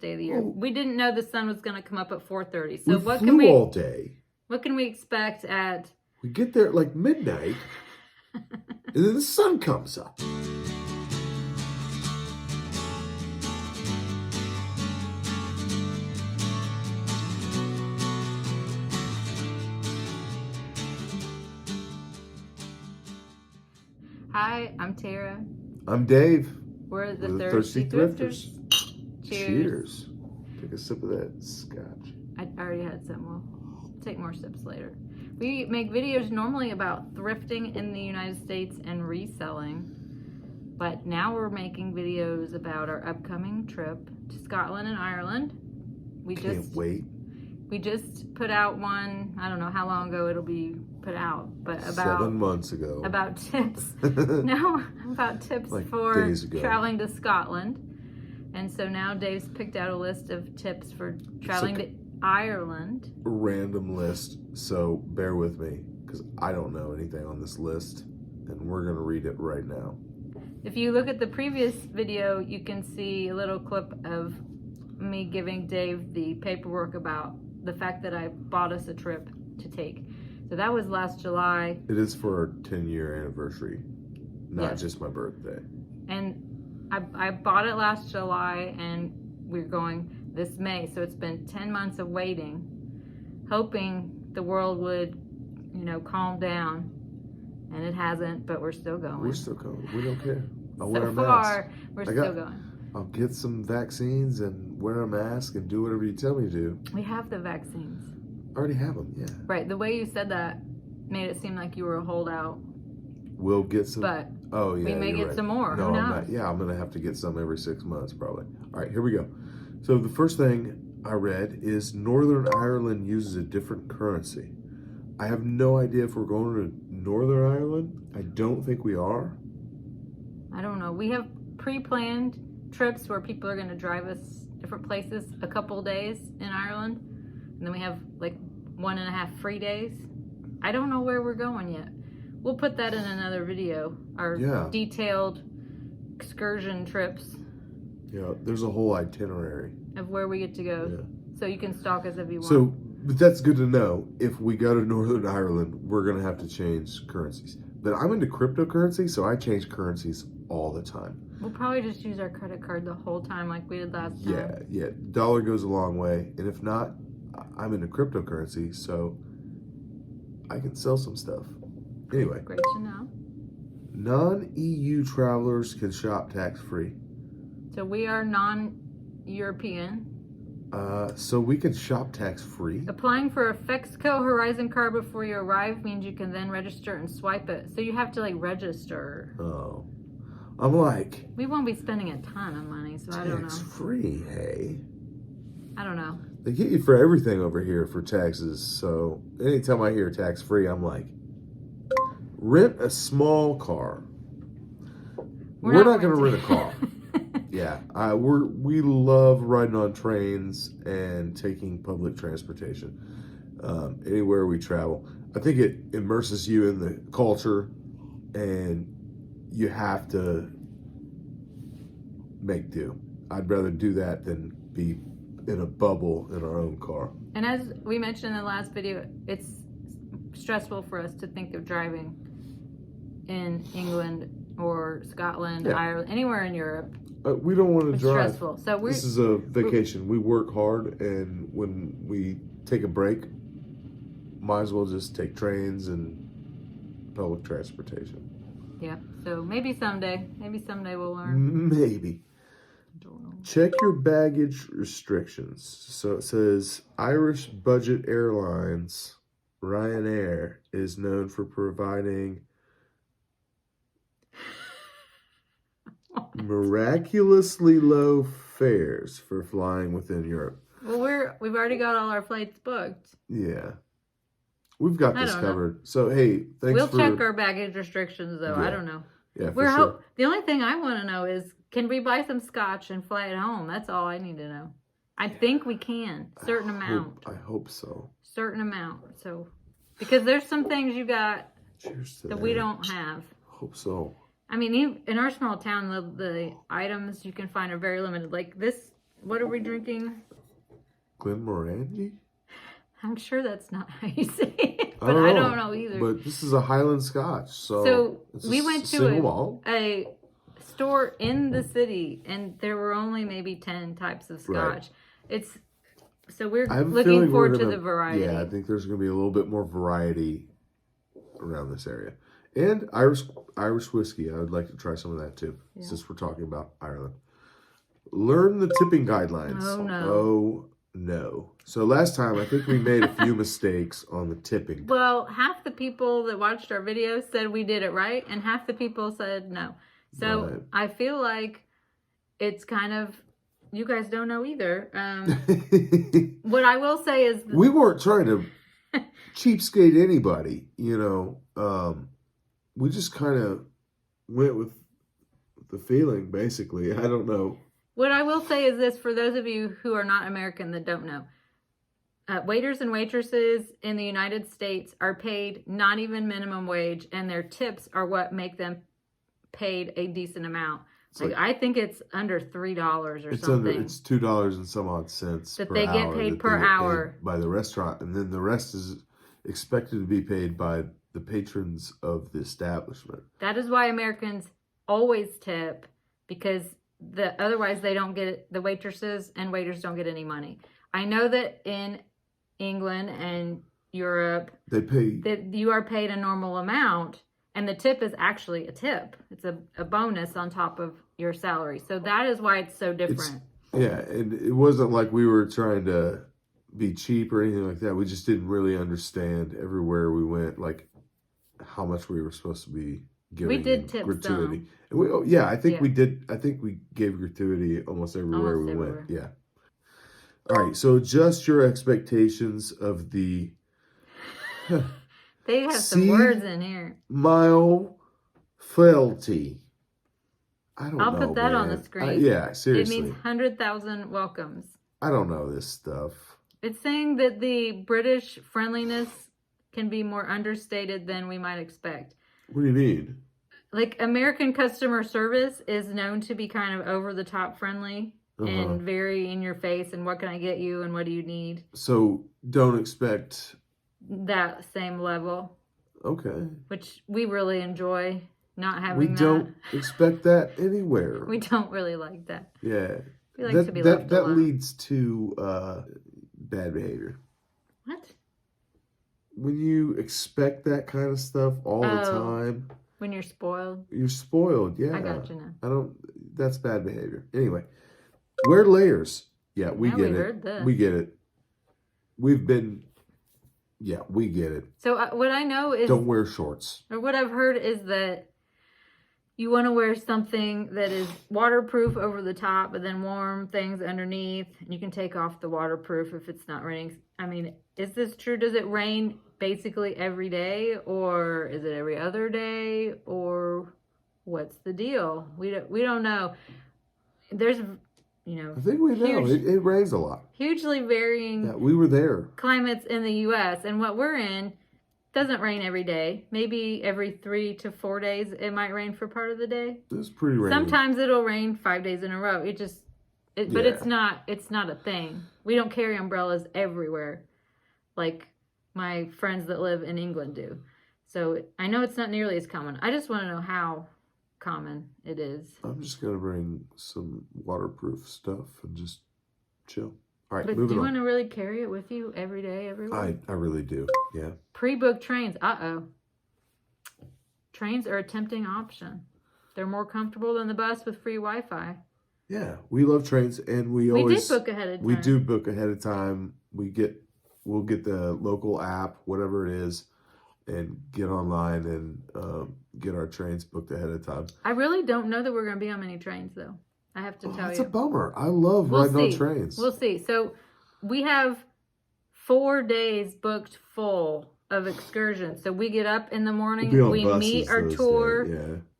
day of the year. Oh. We didn't know the sun was going to come up at 4:30. We So what flew can we all day. What can we expect at? We get there at like midnight, and then the sun comes up. Hi, I'm Tara. I'm Dave. We're the We're Thirsty Thrifters. Cheers. Take a sip of that scotch. I already had some. We'll take more sips later. We make videos normally about thrifting in the United States and reselling, but now we're making videos about our upcoming trip to Scotland and Ireland. Can't wait. We just put out one, I don't know how long ago it'll be put out, but about 7 months ago. About tips. No, about tips Like for days ago. traveling to Scotland. And so now Dave's picked out a list of tips for traveling to Ireland. A random list, so bear with me because I don't know anything on this list, and we're going to read it right now. If you look at the previous video, you can see a little clip of me giving Dave the paperwork about the fact that I bought us a trip to take. So that was last July. It is for our 10-year anniversary, not Yes. just my birthday. And I bought it last July, and we're going this May. So it's been 10 months of waiting, hoping the world would, calm down. And it hasn't, but we're still going. We're still going. We don't care. I'll wear a So mask. far, we're still going. I'll get some vaccines and wear a mask and do whatever you tell me to do. We have the vaccines. I already have them, yeah. Right. The way you said that made it seem like you were a holdout. We'll get some. But oh, yeah, we may you're get right. some more. No, Who I'm knows? not. Yeah, I'm going to have to get some every 6 months probably. All right, here we go. So the first thing I read is Northern Ireland uses a different currency. I have no idea if we're going to Northern Ireland. I don't think we are. I don't know. We have pre-planned trips where people are going to drive us different places a couple days in Ireland. And then we have like 1.5 free days. I don't know where we're going yet. We'll put that in another video. Our detailed excursion trips. Yeah, there's a whole itinerary Of where we get to go. Yeah. So you can stalk us if you want. So, but that's good to know. If we go to Northern Ireland, we're going to have to change currencies. But I'm into cryptocurrency, so I change currencies all the time. We'll probably just use our credit card the whole time like we did last time. Yeah. Dollar goes a long way. And if not, I'm into cryptocurrency, so I can sell some stuff. Anyway. Great to know. Non-EU travelers can shop tax-free. So we are non-European. So we can shop tax-free. Applying for a Fexco Horizon card before you arrive means you can then register and swipe it. So you have to register. Oh. I'm like, we won't be spending a ton of money, so I don't know. Tax-free, hey? I don't know. They get you for everything over here for taxes, so anytime I hear tax-free, I'm like, rent a small car. We're not going to rent a car. Yeah, we love riding on trains and taking public transportation anywhere we travel. I think it immerses you in the culture, and you have to make do. I'd rather do that than be in a bubble in our own car. And as we mentioned in the last video, it's stressful for us to think of driving in England or Scotland, Ireland, anywhere in Europe. We don't want to It's drive. stressful. So this is a vacation. We work hard, and when we take a break, might as well just take trains and public transportation. Yeah. So maybe someday we'll learn. Maybe. Don't know. Check your baggage restrictions. So it says Irish Budget Airlines, Ryanair, is known for providing miraculously low fares for flying within Europe. Well, we've already got all our flights booked. Yeah. We've got this don't know. covered. So, hey, thanks We'll check our baggage restrictions, though. I don't know. Yeah, for sure. The only thing I want to know is, can we buy some scotch and fly it home? That's all I need to know. I think we can. Certain amount. I hope so. Certain amount. So, because there's some things you got Cheers to that we don't have. Hope so. I mean, in our small town, the items you can find are very limited. Like this What are we drinking? Glenmorangie? I'm sure that's not how you say it, but I don't know either. But this is a Highland Scotch, so we went to a store in the city, and there were only maybe 10 types of Scotch. Right. So we're looking forward to the variety. Yeah, I think there's going to be a little bit more variety around this area. And Irish whiskey. I would like to try some of that too, since we're talking about Ireland. Learn the tipping guidelines. Oh, no. Oh, no. So last time, I think we made a few mistakes on the tipping. Well, half the people that watched our videos said we did it right, and half the people said no. So right. I feel like it's kind of, you guys don't know either. What I will say is... we weren't trying to cheapskate anybody, you know. We just kind of went with the feeling, basically. I don't know. What I will say is this, for those of you who are not American that don't know. Waiters and waitresses in the United States are paid not even minimum wage, and their tips are what make them paid a decent amount. Like I think it's under $3 or something. It's $2 and some odd cents that they get paid per hour by the restaurant, and then the rest is expected to be paid by the patrons of the establishment. That is why Americans always tip, because otherwise they don't get, the waitresses and waiters don't get any money. I know that in England and Europe, that you are paid a normal amount, and the tip is actually a tip. It's a bonus on top of your salary. So that is why it's so different. And it wasn't like we were trying to be cheap or anything like that. We just didn't really understand everywhere we went, like how much we were supposed to be giving. We did tips gratuity. And I think we did. I think we gave gratuity almost everywhere we went. Yeah. All right. So adjust your expectations of the. They have some words in here. Mile fealty. I don't know. I'll put that on the screen. Yeah, seriously. It means 100,000 welcomes. I don't know this stuff. It's saying that the British friendliness can be more understated than we might expect. What do you mean? Like, American customer service is known to be kind of over-the-top friendly and very in your face, and what can I get you and what do you need? So don't expect that same level. Okay. Which we really enjoy not having We don't expect that anywhere. We don't really like that. Yeah. We like to be left alone. That leads to bad behavior. What? When you expect that kind of stuff all the time. When you're spoiled. You're spoiled, yeah. I got you now. That's bad behavior. Anyway, wear layers. Yeah, we get it. Heard this. We get it. We get it. So what I know is... don't wear shorts. Or what I've heard is that you want to wear something that is waterproof over the top, but then warm things underneath. You can take off the waterproof if it's not raining. I mean, is this true? Does it rain basically every day, or is it every other day, or what's the deal? We don't know. There's, I think we know. It rains a lot. Hugely varying. Yeah, we were there. Climates in the U.S. and what we're in doesn't rain every day. Maybe every 3 to 4 days it might rain for part of the day. It's pretty rainy. Sometimes it'll rain 5 days in a row. But it's not a thing. We don't carry umbrellas everywhere like my friends that live in England do. So I know it's not nearly as common. I just want to know how common it is. I'm just going to bring some waterproof stuff and just chill. All right, but moving on. Do you want to really carry it with you every day, everywhere? I really do, yeah. Pre-booked trains. Trains are a tempting option. They're more comfortable than the bus with free Wi-Fi. Yeah, we love trains, and we did book ahead of time. We do book ahead of time. We'll get the local app, whatever it is, and get online and get our trains booked ahead of time. I really don't know that we're going to be on many trains, though. I have to tell you. It's a bummer. I love riding on trains. We'll see. So we have 4 days booked full of excursions. So we get up in the morning, we meet our tour,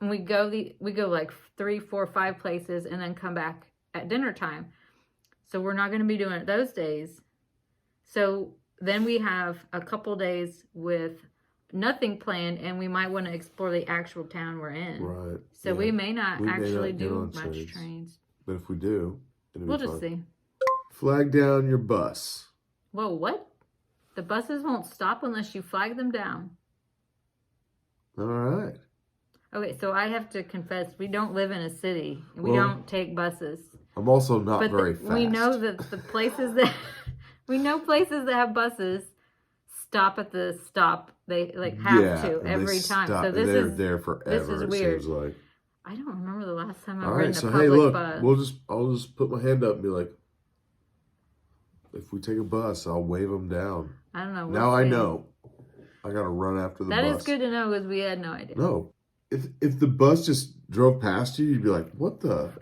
and we go like 3, 4, 5 places, and then come back at dinner time. So we're not going to be doing it those days. So then we have a couple days with nothing planned, and we might want to explore the actual town we're in. Right. So we may not actually do much trains. But if we do, It'll be We'll just fun. see. Flag down your bus. Whoa, what? The buses won't stop unless you flag them down. All right. Okay, so I have to confess, we don't live in a city. We Well, don't take buses. I'm also not very fast. We know that the places that we know places that have buses stop at the stop. They like have to every time. So they're there forever. This is weird. It seems like. I don't remember the last time I've All ridden right, a so public hey, look, bus. I'll just put my hand up and be like, if we take a bus, I'll wave them down. I don't know. Now I know. I gotta run after the bus. That is good to know because we had no idea. No, if the bus just drove past you, you'd be like, what the?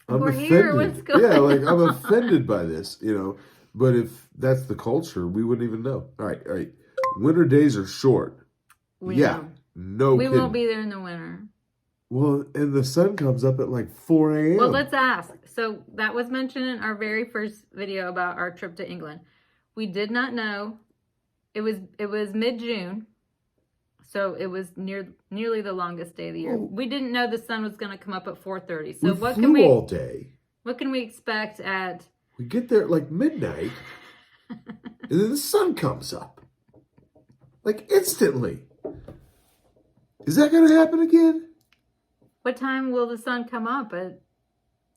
I'm We're offended. here. What's going on? Yeah, like I'm offended by this, you know. But if that's the culture, we wouldn't even know. All right. Winter days are short. We know. No We kidding. won't be there in the winter. Well, and the sun comes up at like 4 a.m. Well, let's ask. So that was mentioned in our very first video about our trip to England. We did not know. It was mid-June. So it was nearly the longest day of the year. Well, we didn't know the sun was going to come up at 4:30. So we flew all day. What can we expect at? We get there at like midnight, and then the sun comes up, like instantly. Is that going to happen again? What time will the sun come up at?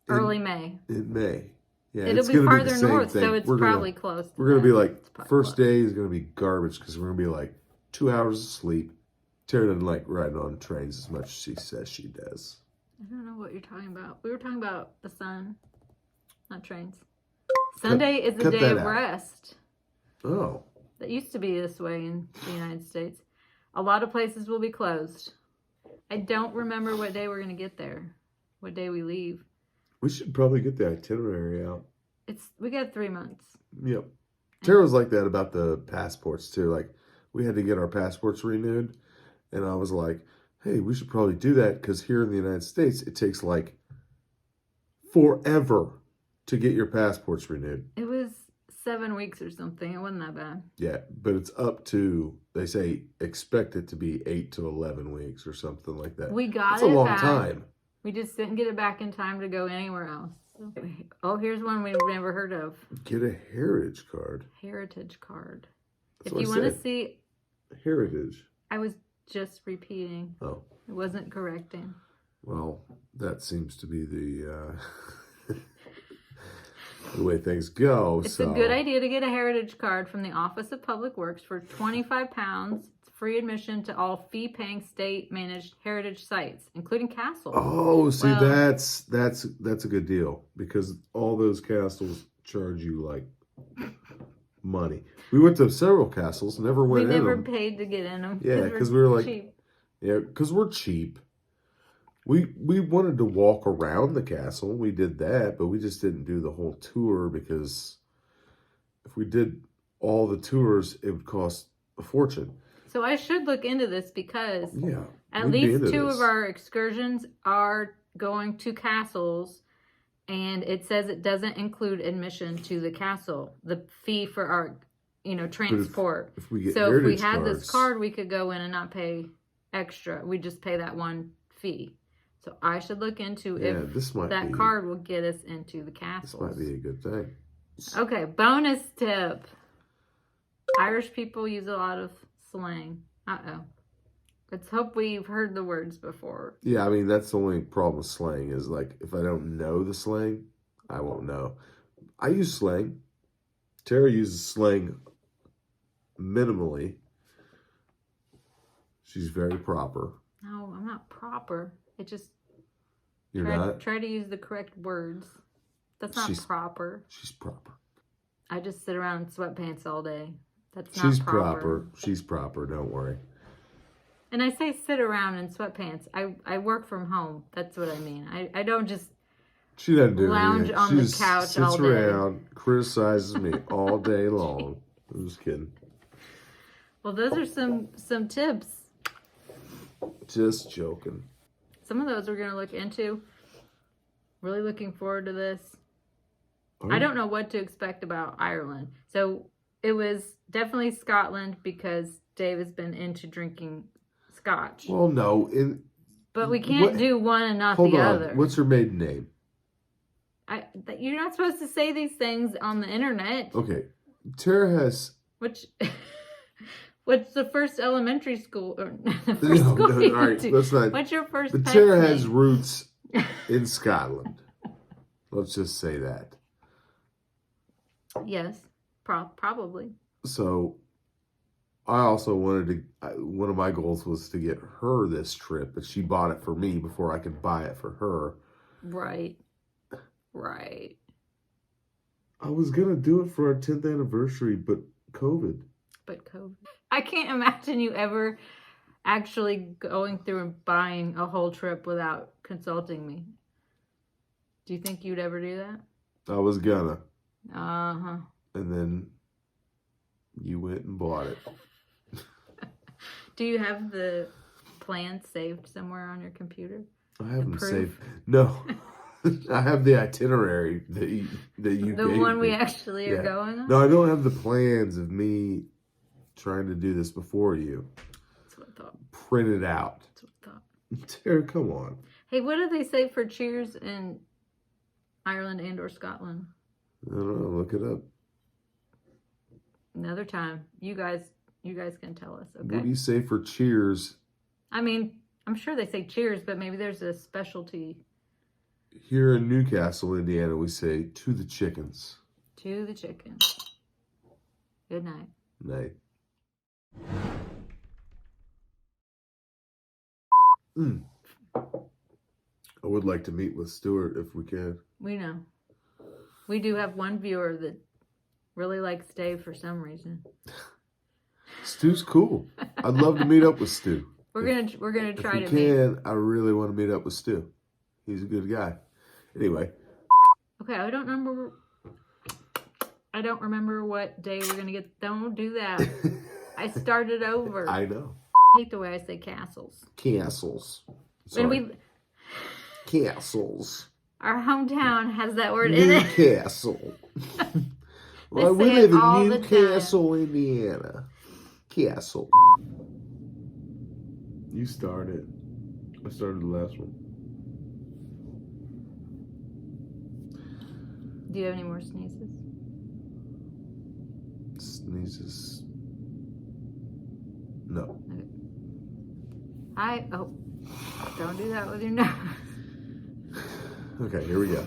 Early May. In May. Yeah, it'll be farther north, so it's probably close. We're going to be like, first day is going to be garbage because we're going to be like 2 hours of sleep. Tara doesn't like riding on trains as much as she says she does. I don't know what you're talking about. We were talking about the sun, not trains. Sunday is a day of rest. Oh. That used to be this way in the United States. A lot of places will be closed. I don't remember what day we're going to get there. What day we leave. We should probably get the itinerary out. We got 3 months. Yep. Tara was like that about the passports too. Like we had to get our passports renewed. And I was like, hey, we should probably do that because here in the United States, it takes like forever to get your passports renewed. It was 7 weeks or something. It wasn't that bad. Yeah, but it's up to, they say, expect it to be 8 to 11 weeks or something like that. We got it back. It's a long time. We just didn't get it back in time to go anywhere else. Oh, here's one we've never heard of. Get a heritage card. Heritage card. That's if you want to see... Heritage. I was just repeating. Oh. It wasn't correcting. Well, that seems to be the the way things go. It's a good idea to get a heritage card from the Office of Public Works for £25. It's free admission to all fee-paying state-managed heritage sites, including castles. Oh, see, that's a good deal because all those castles charge you like money. We went to several castles, never went in them. We never paid to get in them. Yeah, because we were like, cheap. Yeah, because we're cheap. We wanted to walk around the castle. We did that, but we just didn't do the whole tour because if we did all the tours, it would cost a fortune. So I should look into this because yeah, at least two of our excursions are going to castles, and it says it doesn't include admission to the castle, the fee for our, transport. If we get so if we had cards, this card, we could go in and not pay extra. We just pay that one fee. So I should look into if that card will get us into the castles. This might be a good thing. Okay, bonus tip. Irish people use a lot of slang. Uh-oh. Let's hope we've heard the words before. Yeah, I mean, that's the only problem with slang is, like, if I don't know the slang, I won't know. I use slang. Tara uses slang minimally. She's very proper. No, I'm not proper. It just... You're not? Try to use the correct words. That's not proper. She's proper. I just sit around in sweatpants all day. That's not She's proper. She's proper. Don't worry. And I say sit around in sweatpants. I work from home. That's what I mean. I don't just she doesn't do lounge anything. on the couch all day. Sits around, criticizes me all day long. I'm just kidding. Well, those are some tips. Just joking. Some of those we're going to look into. Really looking forward to this. Oh. I don't know what to expect about Ireland. So it was definitely Scotland because Dave has been into drinking scotch. Well, no. But we can't do one and not the other. What's her maiden name? You're not supposed to say these things on the internet. Okay. Tara has... What's the first elementary school? Or the first school all right, let's not... What's your first But pet Tara name? has roots in Scotland. Let's just say that. Yes, probably. So, I also wanted to... One of my goals was to get her this trip, but she bought it for me before I could buy it for her. Right. I was going to do it for our 10th anniversary, but COVID. I can't imagine you ever actually going through and buying a whole trip without consulting me. Do you think you'd ever do that? I was gonna. Uh-huh. And then you went and bought it. Do you have the plan saved somewhere on your computer? I haven't saved. No. I have the itinerary that you the gave one me. we actually are going on? No, I don't have the plans of me trying to do this before you. That's what I thought. Print it out. That's what I thought. Tara, come on. Hey, what do they say for cheers in Ireland and or Scotland? I don't know. Look it up. Another time. You guys can tell us, okay? What do you say for cheers? I mean, I'm sure they say cheers, but maybe there's a specialty. Here in Newcastle, Indiana, we say to the chickens. To the chickens. Good night. Night. I would like to meet with Stuart if we can. We know. We do have one viewer that really likes Dave for some reason. Stu's cool. I'd love to meet up with Stu. We're gonna try to if meet. we can, I really want to meet up with Stu. He's a good guy. Anyway. Okay, I don't remember what day we're gonna get. Don't do that. I started over. I know. I hate the way I say castles. Castles. Sorry. Castles. Our hometown has that word in it. Newcastle. Well, we live in Newcastle, Indiana. Castle. You started. I started the last one. Do you have any more sneezes? Sneezes. No. Okay. Don't do that with your nose. Okay, here we go.